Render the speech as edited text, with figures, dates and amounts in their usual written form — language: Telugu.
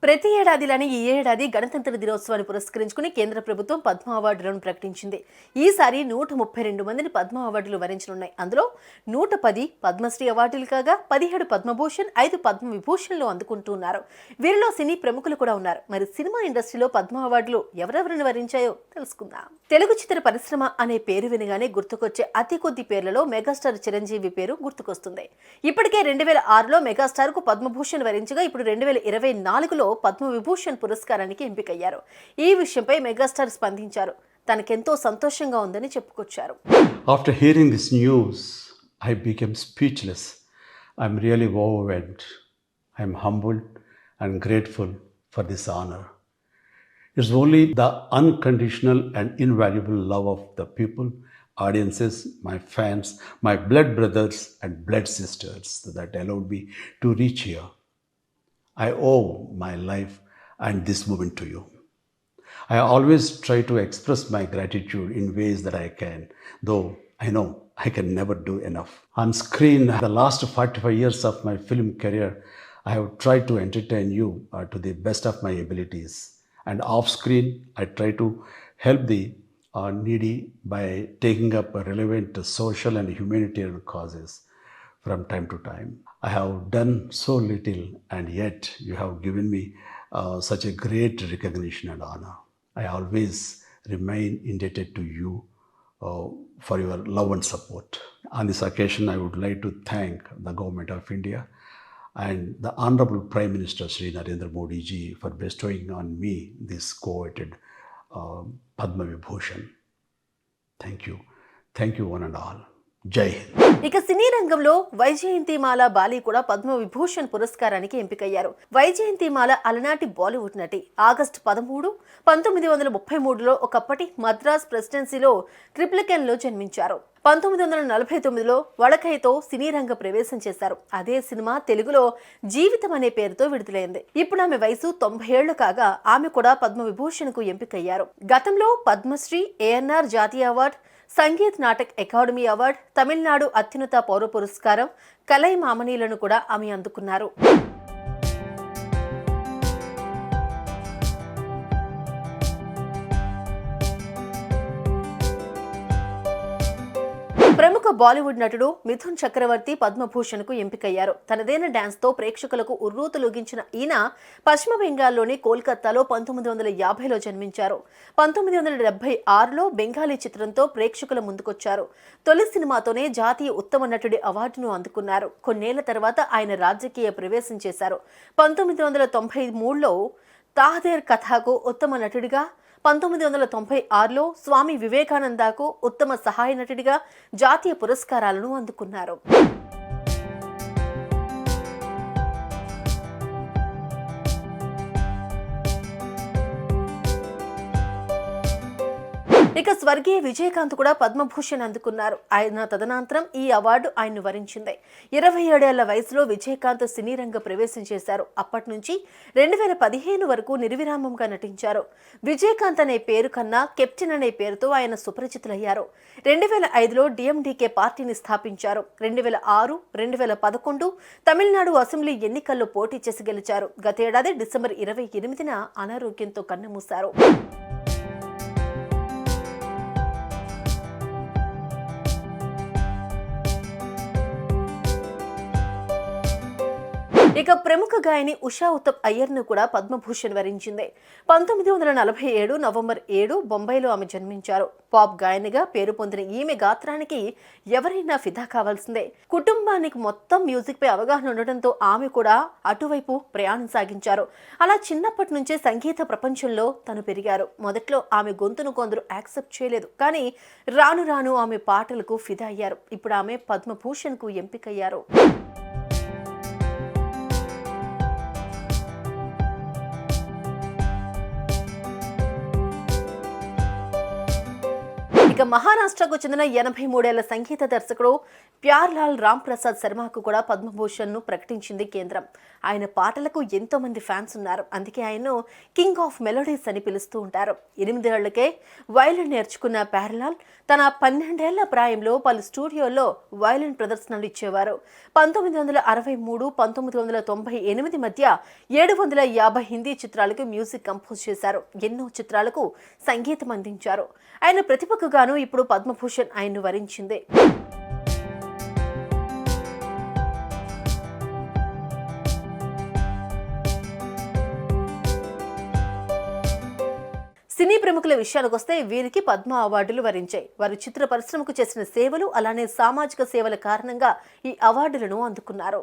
ప్రతి ఏడాదిలానే ఈ ఏడాది గణతంత్ర దినోత్సవాన్ని పురస్కరించుకుని కేంద్ర ప్రభుత్వం పద్మ అవార్డులను ప్రకటించింది. ఈసారి 132 మందిని పద్మ అవార్డులు వరించనున్నాయి. అందులో 110 పద్మశ్రీ అవార్డులు కాగా 17 పద్మభూషణ్, 5 పద్మ విభూషణ్లు అందుకుంటున్నారు. వీరిలో సినీ ప్రముఖులు కూడా ఉన్నారు. మరి సినిమా ఇండస్ట్రీలో పద్మ అవార్డులు ఎవరెవరిని వరించాయో తెలుసుకుందాం. తెలుగు చిత్ర పరిశ్రమ అనే పేరు వినగానే గుర్తుకొచ్చే అతి కొద్ది పేర్లలో మెగాస్టార్ చిరంజీవి పేరు గుర్తుకొస్తుంది. ఇప్పటికే 2006లో మెగాస్టార్ కు పద్మభూషణ్ వరించగా ఇప్పుడు 2024లో పద్మ విభూషణ్ పురస్కారానికి ఎంపికయ్యారు. ఈ విషయంపై మెగాస్టార్ స్పందించారు. తనకెంతో సంతోషంగా ఉందని చెప్పుకొచ్చారు. After hearing this news, I became speechless. I'm really overwhelmed. I'm humbled and grateful for this honor. It's only the unconditional and invaluable love of the people, audiences, my fans, my blood brothers and blood sisters that allowed me to reach here. I owe my life and this moment to you. I always try to express my gratitude in ways that I can, though I know I can never do enough. On screen, the last 45 years of my film career, I have tried to entertain you to the best of my abilities. And off screen, I try to help the needy by taking up relevant social and humanitarian causes from time to time. I have done so little, and yet you have given me such a great recognition and honor. I always remain indebted to you for your love and support. On this occasion, I would like to thank the Government of India and the Honorable Prime Minister Shri Narendra Modi ji for bestowing on me this coveted Padma Vibhushan. Thank you one and all. జై హింద్. ఇక సినీ రంగంలో వైజయంతిమాల బాలి కూడా పద్మ విభూషణ్ పురస్కారానికి ఎంపికయ్యారు. వైజయంతిమాల అలనాటి బాలీవుడ్ నటి. ఆగస్టు 13, 1933లో ఒకప్పటి మద్రాస్ ప్రెసిడెన్సీలో ట్రిప్లికెన్లో జన్మించారు. 1949లో వడకైతో సినీ రంగ ప్రవేశం చేశారు. అదే సినిమా తెలుగులో జీవితం అనే పేరుతో విడుదలైంది. ఇప్పుడు ఆమె వయసు 90 ఏళ్లు కాగా ఆమె కూడా పద్మ విభూషణ్ కు ఎంపికయ్యారు. గతంలో పద్మశ్రీ, ఏఎన్ఆర్ జాతీయ award, Sangeet Natak academy award, Tamil Nadu అత్యున్నత పౌర పురస్కారం, కలై మామనీలను కూడా ఆమె అందుకున్నారు. ప్రముఖ బాలీవుడ్ నటుడు మిథున్ చక్రవర్తి పద్మభూషణ్ కు ఎంపికయ్యారు. తనదైన డాన్స్ తో ప్రేక్షకులకు ఉర్రూతలూగించిన ఈయన పశ్చిమ బెంగాల్లోని కోల్కతాలో 1950లో జన్మించారు. 1976లో బెంగాలీ చిత్రంతో ప్రేక్షకుల ముందుకొచ్చారు. తొలి సినిమాతోనే జాతీయ ఉత్తమ నటుడి అవార్డును అందుకున్నారు. కొన్నేళ్ల తర్వాత ఆయన రాజకీయ ప్రవేశం చేశారు. 1993లో తాహదేర్ కథకు ఉత్తమ నటుడిగా, 1996లో స్వామి వివేకానందకు ఉత్తమ సహాయ నటుడిగా జాతీయ పురస్కారాలను అందుకున్నారు. ఇక స్వర్గీయ విజయకాంత్ కూడా పద్మభూషణ్ అందుకున్నారు. ఆయన తదనంతరం ఈ అవార్డు ఆయన్ను వరించింది. 27 ఏళ్ల వయసులో విజయకాంత్ సినీ రంగ ప్రవేశం చేశారు. అప్పటి నుంచి 2015 వరకు నిర్విరామంగా నటించారు. విజయకాంత్ అనే పేరు కన్నా కెప్టెన్ అనే పేరుతో ఆయన సుపరిచితులయ్యారు. 2005లో డిఎండికే పార్టీని స్థాపించారు. 2006, 2011 తమిళనాడు అసెంబ్లీ ఎన్నికల్లో పోటీ చేసి గెలిచారు. గతేడాది డిసెంబర్ 28న అనారోగ్యంతో కన్నుమూశారు. ఇక ప్రముఖ గాయని ఉషా ఉత్తప్ అయ్యర్ను కూడా పద్మభూషణ్ వరించింది. 1947 నవంబర్ 7 బొంబాయిలో ఆమె జన్మించారు. పాప్ గాయనిగా పేరు పొందిన ఈమె గాత్రానికి ఎవరైనా ఫిదా కావాల్సిందే. కుటుంబానికి మొత్తం మ్యూజిక్ పై అవగాహన ఉండటంతో ఆమె కూడా అటువైపు ప్రయాణం సాగించారు. అలా చిన్నప్పటి నుంచే సంగీత ప్రపంచంలో తను పెరిగారు. మొదట్లో ఆమె గొంతును కొందరు యాక్సెప్ట్ చేయలేదు, కానీ రాను రాను ఆమె పాటలకు ఫిదా అయ్యారు. ఇప్పుడు ఆమె పద్మభూషణ్ కు ఎంపికయ్యారు. ఇక మహారాష్ట్రకు చెందిన 83 ఏళ్ల సంగీత దర్శకుడు ప్యార్లాల్ రామ్ ప్రసాద్ శర్మకు కూడా పద్మభూషణ్ ను ప్రకటించింది కేంద్రం. ఆయన పాటలకు ఎంతో మంది ఫ్యాన్స్ ఉన్నారు. అందుకే ఆయన్ను కింగ్ ఆఫ్ మెలోడీస్ అని పిలుస్తూ ఉంటారు. 8 ఏళ్లకే వయలిన్ నేర్చుకున్న ప్యారలాల్ తన 12 ఏళ్ల ప్రాయంలో పలు స్టూడియోల్లో వయలిన్ ప్రదర్శనలు ఇచ్చేవారు. 1963, 1998 మధ్య 750 హిందీ చిత్రాలకు మ్యూజిక్ కంపోజ్ చేశారు. ఎన్నో చిత్రాలకు సంగీతం అందించారు. ఆయన ప్రతిభకు గాను ఇప్పుడు పద్మభూషణ్ ఆయన్ను వరించింది. సినీ ప్రముఖుల విషయానికి వస్తే వీరికి పద్మ అవార్డులు వరించాయి. వారు చిత్ర పరిశ్రమకు చేసిన సేవలు అలానే సామాజిక సేవల కారణంగా ఈ అవార్డులను అందుకున్నారు.